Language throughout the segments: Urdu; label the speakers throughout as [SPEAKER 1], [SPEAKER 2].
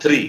[SPEAKER 1] 3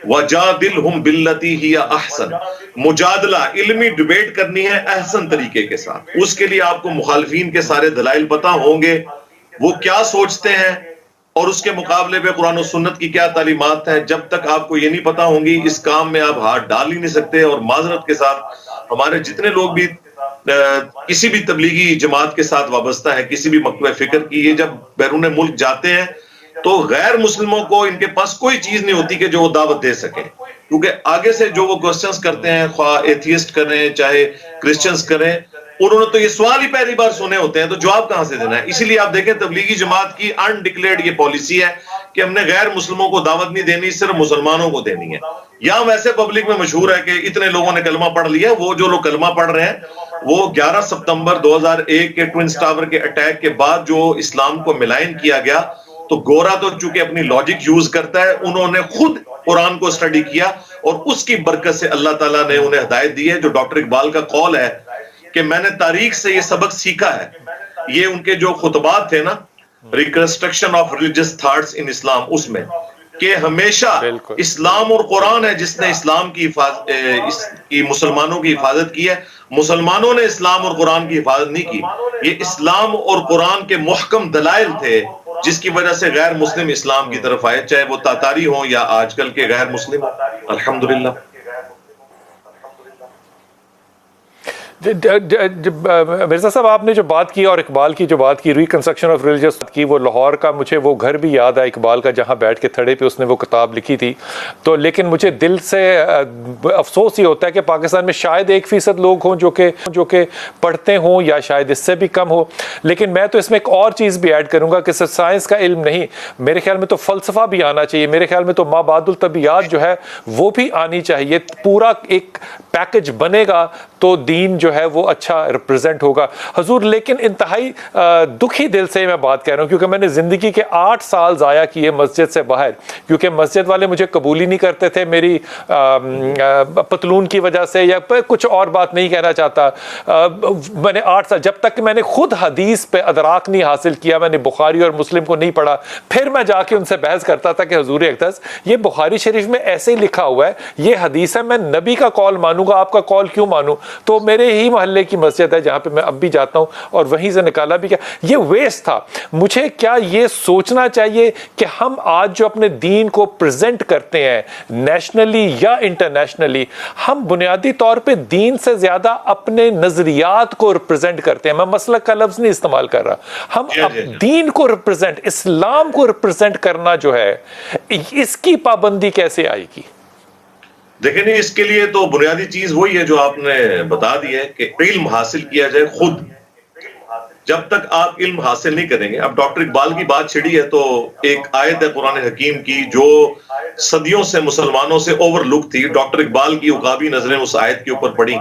[SPEAKER 1] وَجَادِلْهُمْ بِالَّتِي هِيَ أَحْسَنُ، مجادلہ علمی ڈیبیٹ کرنی ہے احسن طریقے کے ساتھ. اس کے لیے آپ کو مخالفین کے سارے دلائل پتہ ہوں گے، وہ کیا سوچتے ہیں اور اس کے مقابلے پہ قرآن و سنت کی کیا تعلیمات ہیں. جب تک آپ کو یہ نہیں پتہ ہوں گی اس کام میں آپ ہاتھ ڈال ہی نہیں سکتے. اور معذرت کے ساتھ ہمارے جتنے لوگ بھی کسی بھی تبلیغی جماعت کے ساتھ وابستہ ہے، کسی بھی مکتبہ فکر کی، یہ جب بیرون ملک جاتے ہیں تو غیر مسلموں کو ان کے پاس کوئی چیز نہیں ہوتی کہ جو وہ دعوت دے سکیں، کیونکہ آگے سے جو وہ کوسچنز کرتے ہیں، خواہ ایتھیسٹ کریں چاہے کرسچنز کریں، انہوں نے تو یہ سوال ہی پہلی بار سنے ہوتے ہیں، تو جواب کہاں سے دینا ہے. اسی لیے آپ دیکھیں تبلیغی جماعت کی انڈکلیئرڈ یہ پالیسی ہے کہ ہم نے غیر مسلموں کو دعوت نہیں دینی، صرف مسلمانوں کو دینی ہے. یہاں ویسے پبلک میں مشہور ہے کہ اتنے لوگوں نے کلمہ پڑھ لیا. وہ جو لوگ کلمہ پڑھ رہے ہیں وہ 11 ستمبر 2001 کے ٹوئنز ٹاور کے اٹیک کے بعد جو اسلام کو ملائن کیا گیا، تو گورا تو چونکہ اپنی لاجک یوز کرتا ہے، انہوں نے خود قرآن کو اسٹڈی کیا اور اس کی برکت سے اللہ تعالیٰ نے انہیں ہدایت دی ہے. جو ڈاکٹر اقبال کا قول ہے کہ میں نے تاریخ سے یہ سبق سیکھا ہے، یہ ان کے جو خطبات تھے نا، reconstruction of religious thoughts in Islam, اس میں کہ ہمیشہ اسلام اور قرآن ہے جس نے اسلام کی مسلمانوں کی حفاظت کی ہے. مسلمانوں نے اسلام اور قرآن کی حفاظت نہیں کی. یہ اسلام اور قرآن کے محکم دلائل تھے جس کی وجہ سے غیر مسلم اسلام کی طرف آئے، چاہے وہ تاتاری ہوں یا آج کل کے غیر مسلم. الحمدللہ.
[SPEAKER 2] مرزا صاحب آپ نے جو بات کی اور اقبال کی جو بات کی، ریکنسٹرکشن آف ریلیجس کی، وہ لاہور کا مجھے وہ گھر بھی یاد ہے اقبال کا جہاں بیٹھ کے تھڑے پہ اس نے وہ کتاب لکھی تھی. تو لیکن مجھے دل سے افسوس یہ ہوتا ہے کہ پاکستان میں شاید 1% لوگ ہوں جو کہ پڑھتے ہوں یا شاید اس سے بھی کم ہو. لیکن میں تو اس میں ایک اور چیز بھی ایڈ کروں گا کہ صرف سائنس کا علم نہیں، میرے خیال میں تو فلسفہ بھی آنا چاہیے. میرے خیال میں تو مابعد الطبیعیات جو ہے وہ بھی آنی چاہیے. پورا ایک پیکج بنے گا تو دین جو ہے وہ اچھا ریپرزینٹ ہوگا حضور. لیکن انتہائی دکھی دل سے میں بات کہہ رہا ہوں کیونکہ میں نے زندگی کے 8 سال ضائع کیے مسجد سے باہر، کیونکہ مسجد والے مجھے قبول ہی نہیں کرتے تھے میری پتلون کی وجہ سے، یا کچھ اور بات نہیں کہنا چاہتا. میں نے 8 سال، جب تک کہ میں نے خود حدیث پہ ادراک نہیں حاصل کیا، میں نے بخاری اور مسلم کو نہیں پڑھا، پھر میں جا کے ان سے بحث کرتا تھا کہ حضور اقدس یہ بخاری شریف میں ایسے ہی لکھا ہوا ہے، یہ حدیث ہے، میں نبی کا قول مانوں گا، آپ کا قول کیوں مانوں؟ تو میرے ہی محلے کی مسجد ہے جہاں پہ میں اب بھی جاتا ہوں اور وہیں سے نکالا بھی کیا. یہ ویسٹ تھا. مجھے کیا یہ سوچنا چاہیے کہ ہم آج جو اپنے دین کو پریزنٹ کرتے ہیں نیشنلی یا انٹرنیشنلی، ہم بنیادی طور پہ دین سے زیادہ اپنے نظریات کو ریپرزینٹ کرتے ہیں. میں مسلک کا لفظ نہیں استعمال کر رہا، ہم دین کو ریپرزینٹ، اسلام کو ریپرزینٹ کرنا جو ہے، اس کی پابندی کیسے آئے گی؟
[SPEAKER 1] دیکھیں نہیں، اس کے لیے تو بنیادی چیز وہی ہے جو آپ نے بتا دی ہے کہ علم حاصل کیا جائے خود. جب تک آپ علم حاصل نہیں کریں گے، اب ڈاکٹر اقبال کی بات چھڑی ہے تو ایک آیت ہے قرآن حکیم کی جو صدیوں سے مسلمانوں سے اوور لک تھی. ڈاکٹر اقبال کی عقابی نظریں اس آیت کے اوپر پڑی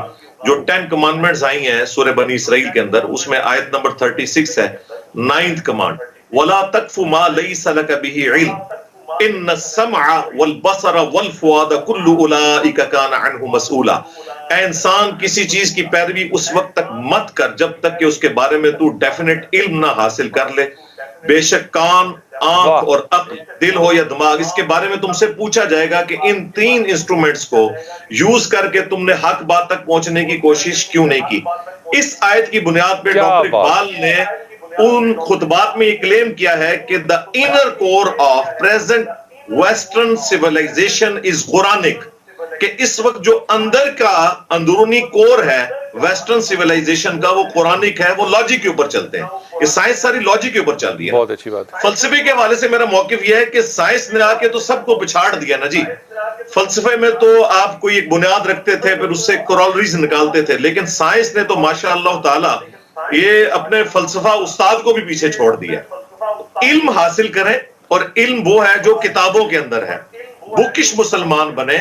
[SPEAKER 1] جو 10 کمانڈمنٹس آئی ہیں سورہ بنی اسرائیل کے اندر. اس میں آیت نمبر 36 ہے، 9th کمانڈ، وَلَا تَقْفُ مَا لَيْسَ لَكَ بِهِ عِلْمٌ ان السمع والبصر والفؤاد كل اولئک کان عنہ مسئولا. اے انسان، کسی چیز کی پیروی اس وقت تک مت کر جب تک کہ اس کے بارے میں تو ڈیفینیٹ علم نہ حاصل کر لے. بے شک کان، آنکھ اور عقل، دل ہو یا دماغ، اس کے بارے میں تم سے پوچھا جائے گا کہ ان 3 انسٹرومنٹس کو یوز کر کے تم نے حق بات تک پہنچنے کی کوشش کیوں نہیں کی. اس آیت کی بنیاد پہ ڈاکٹر اقبال نے ان خطبات میں یہ کلیم کیا ہے کہ the inner core of present western civilization is Quranic، کہ اس وقت جو اندر کا اندرونی کور ہے ویسٹرن سیویلائزیشن کا وہ قرآنک ہے، وہ لاجک کے اوپر چلتے ہیں. یہ سائنس ساری لاجک کے اوپر چل رہی ہے.
[SPEAKER 2] بہت اچھی بات.
[SPEAKER 1] فلسفے کے حوالے سے میرا موقف یہ ہے کہ سائنس نے آ کے تو سب کو پچھاڑ دیا نا جی. فلسفے میں تو آپ کوئی ایک بنیاد رکھتے تھے، پھر اس سے کورالریز نکالتے تھے، لیکن سائنس نے تو ماشاء اللہ تعالی یہ اپنے فلسفہ استاد کو بھی پیچھے چھوڑ دیا. علم حاصل کریں، اور علم وہ ہے جو کتابوں کے اندر ہے. بکش مسلمان بنے،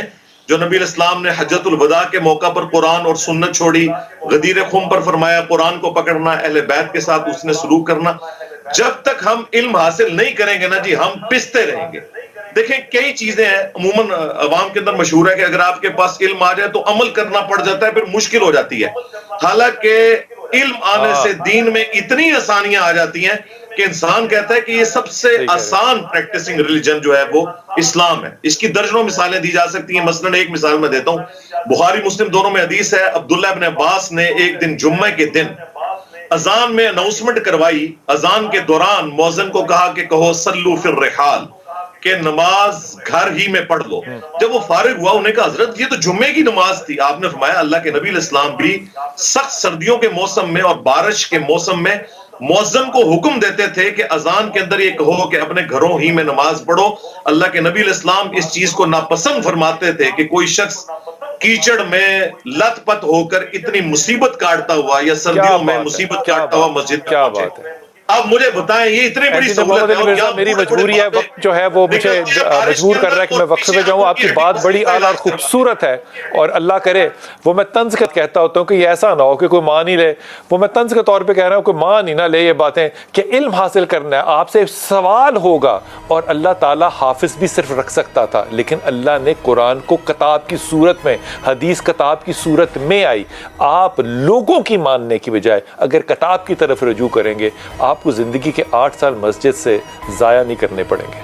[SPEAKER 1] جو نبی الاسلام نے حجت الوداع کے موقع پر قرآن اور سنت چھوڑی، غدیر خم پر فرمایا قرآن کو پکڑنا، اہل بیت کے ساتھ اس نے سلوک کرنا. جب تک ہم علم حاصل نہیں کریں گے نا جی، ہم پستے رہیں گے. دیکھیں کئی چیزیں ہیں عموماً عوام کے اندر مشہور ہے کہ اگر آپ کے پاس علم آ جائے تو عمل کرنا پڑ جاتا ہے، پھر مشکل ہو جاتی ہے. حالانکہ علم آنے سے دین میں اتنی آسانیاں آ جاتی ہیں کہ انسان کہتا ہے کہ یہ سب سے آسان پریکٹسنگ ریلیجن جو ہے وہ اسلام ہے. اس کی درجنوں مثالیں دی جا سکتی ہیں. مثلاً ایک مثال میں دیتا ہوں، بخاری مسلم دونوں میں حدیث ہے، عبداللہ ابن عباس نے ایک دن جمعہ کے دن اذان میں اناؤنسمنٹ کروائی. اذان کے دوران مؤذن کو کہا کہ کہو صلو فی الرحال، کہ نماز گھر ہی میں پڑھ لو. جب وہ فارغ ہوا، انہیں کہا حضرت یہ تو جمعے کی نماز تھی. آپ نے فرمایا اللہ کے نبی علیہ السلام بھی سخت سردیوں کے موسم میں اور بارش کے موسم میں مؤذن کو حکم دیتے تھے کہ اذان کے اندر یہ کہو کہ اپنے گھروں ہی میں نماز پڑھو. اللہ کے نبی علیہ السلام اس چیز کو ناپسند فرماتے تھے کہ کوئی شخص کیچڑ میں لت پت ہو کر اتنی مصیبت کاٹتا ہوا یا سردیوں میں مصیبت کاٹتا ہوا مسجد میں پہنچے. اب مجھے بتائیں یہ اتنی بڑی سہولت ہے،
[SPEAKER 2] میری مجبوری ہے، وقت جو ہے وہ مجھے مجبور کر رہا ہے کہ میں وقت پہ جاؤں. آپ کی بات بڑی اعلیٰ اور خوبصورت ہے، اور اللہ کرے وہ میں طنز کے کہتا ہوتا ہوں کہ یہ ایسا نہ ہو کہ کوئی مان ہی لے. وہ میں طنز کے طور پہ کہہ رہا ہوں کہ مان ہی نہ لے یہ باتیں کہ علم حاصل کرنا ہے. آپ سے سوال ہوگا، اور اللہ تعالیٰ حافظ بھی صرف رکھ سکتا تھا، لیکن اللہ نے قرآن کو کتاب کی صورت میں، حدیث کتاب کی صورت میں آئی. آپ لوگوں کی ماننے کی بجائے اگر کتاب کی طرف رجوع کریں گے، آپ کو زندگی کے 8 سال مسجد سے ضائع نہیں کرنے پڑیں گے.